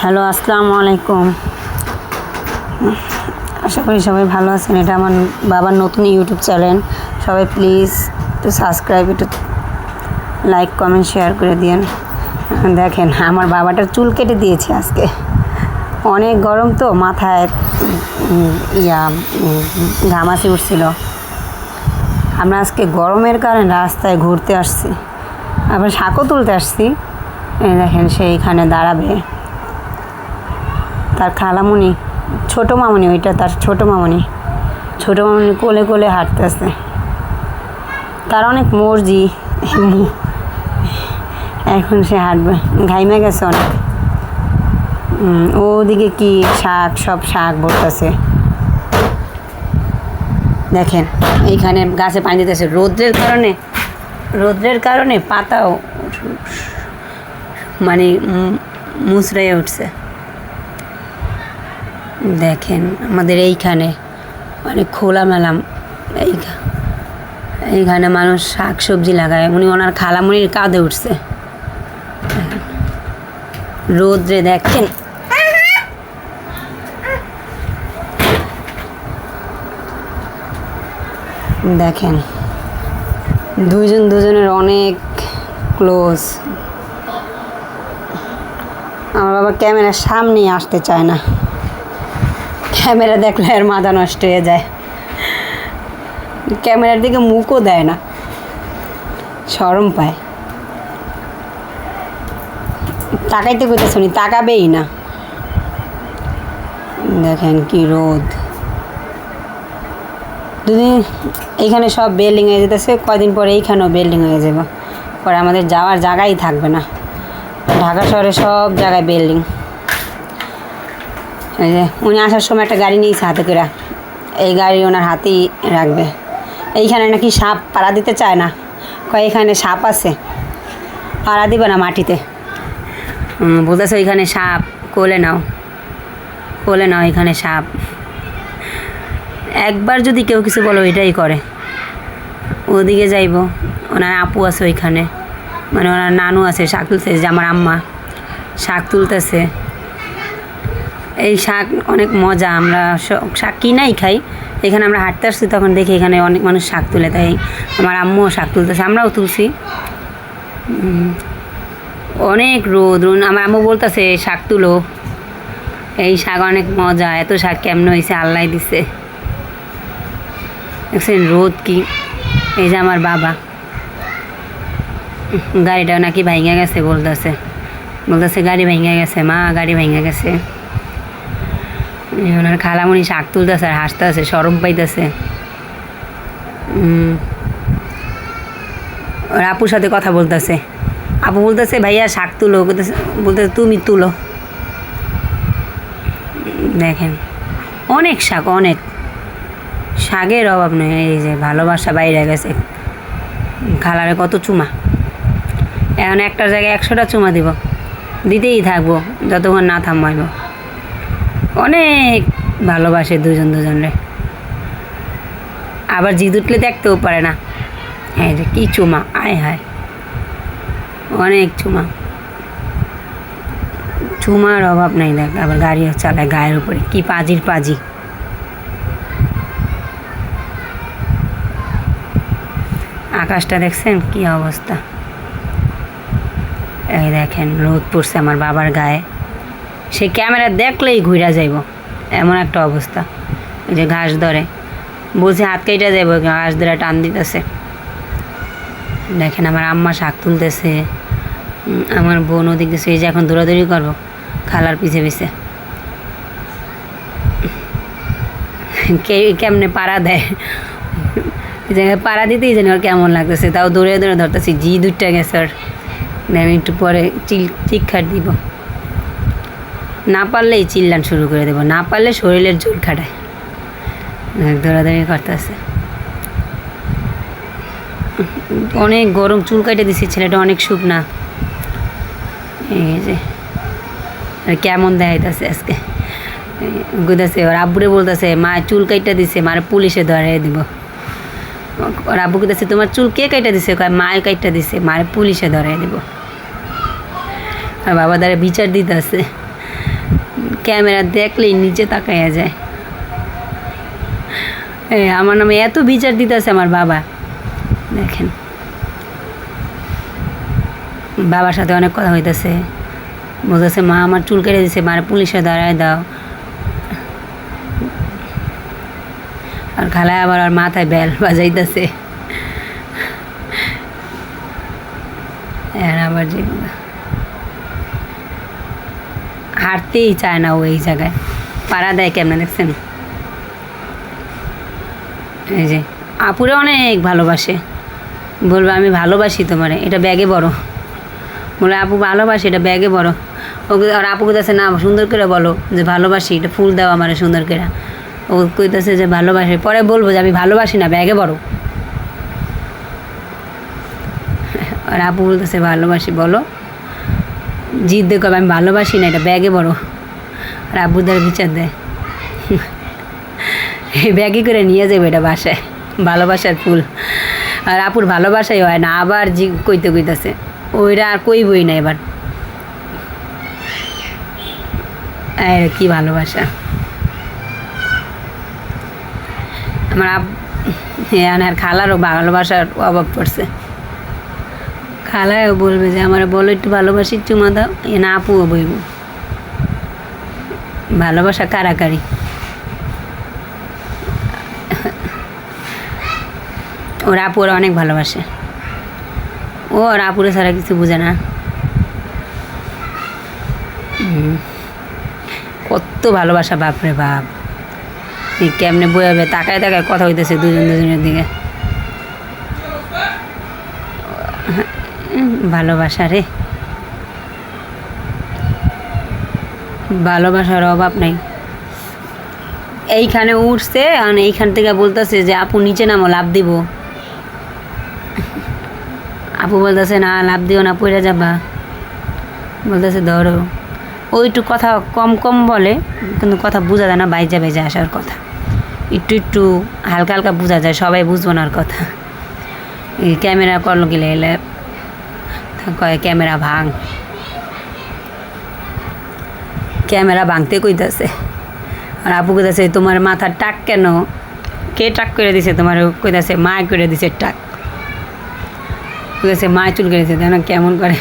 Hello, আসসালামু আলাইকুম। আশা করি সবাই ভালো আছেন। এটা আমার বাবার নতুন ইউটিউব চ্যানেল। সবাই প্লিজ একটু সাবস্ক্রাইব, একটু লাইক, কমেন্ট, শেয়ার করে দিন। দেখেন, আমার বাবাটার চুল কেটে দিয়েছে আজকে। অনেক গরম তো, মাথায় ঘামাচি উঠছিল। আমরা আজকে গরমের কারণে রাস্তায় ঘুরতে আসছি, আবার শাকও তুলতে আসছি। দেখেন, সেইখানে দাঁড়াবে তার খালামুনি, ছোটো মামুনি, ওইটা তার ছোটো মামুনি কোলে কোলে হাঁটতেছে। তার অনেক মর্জি, এখন সে হাঁটবে। ঘাইমে গেছে অনেক। ওদিকে কি শাক, সব শাক ভরতেছে। দেখেন, এইখানে গাছে পানি দিতেছে। রোদ্রের কারণে পাতাও মানে মুচড়ে উঠছে। দেখেন, আমাদের এইখানে অনেক খোলামেলা, এইখানে মানুষ শাক সবজি লাগায়। উনি ওনার খালামুনির কাঁধে উঠছে। রোদ্রে দেখেন, দেখেন দুজনের অনেক ক্লোজ। আমার বাবা ক্যামেরার সামনেই আসতে চায় না, ক্যামেরা দেখলে আর মাথা নষ্ট হয়ে যায়। ক্যামেরার দিকে মুখও দেয় না, শরম পায়। তাকাইতে কোথায় শুনি, তাকাবেই না। দেখেন কি রোদ। দুদিন এইখানে সব বিল্ডিং হয়ে যেতেছে, কয়দিন পরে এইখানেও বিল্ডিং হয়ে যাবে। পরে আমাদের যাওয়ার জায়গাই থাকবে না। ঢাকা শহরে সব জায়গায় বিল্ডিং। এই যে উনি আসার সময় একটা গাড়ি নিয়েছে হাতে করে, এই গাড়ি ওনার হাতেই রাখবে। এইখানে নাকি সাপ পাড়া দিতে চায় না, কয় এখানে সাপ আছে, পাড়া দিবে না মাটিতে। বলতেছে ওইখানে সাপ, কোলে নাও এখানে সাপ। একবার যদি কেউ কিছু বলো এটাই করে। ওদিকে যাইব, ওনার আপু আছে ওইখানে, মানে ওনার নানু আছে, শাক তুলতেছে। যে আমার আম্মা শাক তুলতেছে। এই শাক অনেক মজা। আমরা শাক কিনাই খাই, এখানে আমরা হাঁটতে আসছি তখন দেখি এখানে অনেক মানুষ শাক তুলে। তাই আমার আম্মুও শাক তুলতেছে, আমরাও তুলছি। অনেক রোদ। আমার আম্মু বলতেছে শাক তুলো, এই শাক অনেক মজা। এত শাক কেমন হয়েছে, আল্লাহ দিছে। দেখছেন রোদ কি। এই যে আমার বাবা, গাড়িটাও নাকি ভাঙে গেছে, বলতেছে গাড়ি ভেঙে গেছে, মা গাড়ি ভেঙে গেছে। ওনার খালামুনি শাক তুলতেছে আর হাসতেছে, শরম পাইতেছে। ওর আপুর সাথে কথা বলতেছে। আপু বলতেছে ভাইয়া শাক তুলো, বলতেছে তুমি তুলো। দেখেন অনেক শাক, অনেক শাকের অভাব নেই। এই যে ভালোবাসা বাইরে গেছে। খালারে কত চুমা, এখন একটা জায়গায় 100টা চুমা দিতেই থাকবো যতক্ষণ না থামাইব। অনেক ভালোবাসে দুজনরে। আবার জিদ উঠলে দেখতেও পারে না। হ্যাঁ, যে কী চুমা, আয় হায়, অনেক চুমার অভাব নাই। দেখ, আবার গাড়িও চালায় গায়ের উপরে, কি পাজি। আকাশটা দেখছেন কি অবস্থা। এই দেখেন রোদ পড়ছে আমার বাবার গায়ে, সে ক্যামেরা দেখলেই ঘুরা যাইব, এমন একটা অবস্থা। ওই যে ঘাস ধরে, বলছে হাত কেটে যাইব, ঘাস ধরে টান দিতেছে। দেখেন আমার আম্মা শাক তুলতেছে, আমার বোন ওদিক দিচ্ছে। এই যে এখন দৌড়াদৌড়ি করবো খালার পিছে কেমনে পাড়া দেয়, পাড়া দিতেই জানি ওর কেমন লাগতেছে। তাও দৌড়ে ধরতেছি, জি দুইটা গেছে ওর। আমি একটু পরে চিৎকার দিব, না পারলেই চিল্লান শুরু করে দেবো, না পারলে শরীরের জোর খাটায়। দৌড়াদৌড়ি করতেছে, অনেক গরম। চুল কাটে দিছি, ছেলেটা অনেক শুকনা। এই যে আর কেমন দেখাইতেছে আজকে, গুদাছে। ওর আব্বুরে বলতেছে মা চুল কাইটা দিছে, মার পুলিশে ধরে দিব। ওর আব্বু গুদাছে তোমার চুল কে কাইটা দিছে, মায়ে কাইটা দিছে, মার পুলিশে ধরে দিব। আর বাবা দ্বারা বিচার দিতে আছে। ক্যামেরা দেখলেই নিচে তাকাইয়া যায়। আমার নামে এত বিচার দিতেছে আমার বাবা। দেখেন, বাবার সাথে অনেক কথা হইতেছে, বলতেছে মা আমার চুল কেটে দিছে, মারে পুলিশে দাঁড়ায় দাও। আর খালায় আবার আর মাথায় বেল বাজাইতেছে। আবার যে হাঁটতেই চায় না ও এই জায়গায়, পাড়া দেয় কেমন দেখছেন। এই যে আপুরে অনেক ভালোবাসে, বলবে আমি ভালোবাসি তোমারে, এটা ব্যাগে বড়। বলে আপু ভালোবাসি, এটা ব্যাগে বড়। ওকে আর আপু কইতেছে না সুন্দর করে বলো যে ভালোবাসি, এটা ফুল দাও আমার সুন্দর করে। ও কইতেছে যে ভালোবাসি, পরে বলবো যে আমি ভালোবাসি না, ব্যাগে বড়। আর আপু বলতেছে ভালোবাসি, বলো জিদ দেখো আমি ভালোবাসি না, এটা ব্যাগে বড়। আর আব্বু দ্বারা বিচার দেয়, এই ব্যাগে করে নিয়ে যাবে এটা বাসায়, ভালোবাসার ফুল। আর আপুর ভালোবাসাই হয় না, আবার জি কইতেছে ওইটা আর কইবই না এবার। কি ভালোবাসা আমার আর খালারও ভালোবাসার অভাব পড়ছে। খালায়ও বলবে যে আমার বলো একটু ভালোবাসি, চুমা দাও, না আপুও বইব ভালোবাসা কারাকারি। ওর আপুরা অনেক ভালোবাসে, ও আর আপুরে ছাড়া কিছু বুঝে না। কত ভালোবাসা, বাপরে বাপ। কেমনে বইয়াবে, তাকায় তাকায় কথা হইতেছে দুজনের দিকে। ভালোবাসা রে, ভালোবাসার অভাব নাই। এইখানে উঠছে আর এইখান থেকে বলতেছে যে আপু নিচে নামো, লাভ দিব। আপু বলতেছে না লাভ দিও না, পড়ে যাবা। বলতেছে ধরো। ও একটু কথা কম কম বলে, কিন্তু কথা বোঝা যায় না, বাইজা বাইজা আসার কথা একটু হালকা হালকা বোঝা যায়, সবাই বুঝবো না আর কথা। এই ক্যামেরা করলো গেলে এলে কয় ক্যামেরা ভাঙ, ক্যামেরা ভাঙতে কইতাছে। আর আপু কইতাছে তোমার মাথার টাক কেন, কে টাক করে দিছে তোমার? কইতাছে মা করে দিছে টাক। কইতাছে মা চুল কেটেছে, কেমন করে।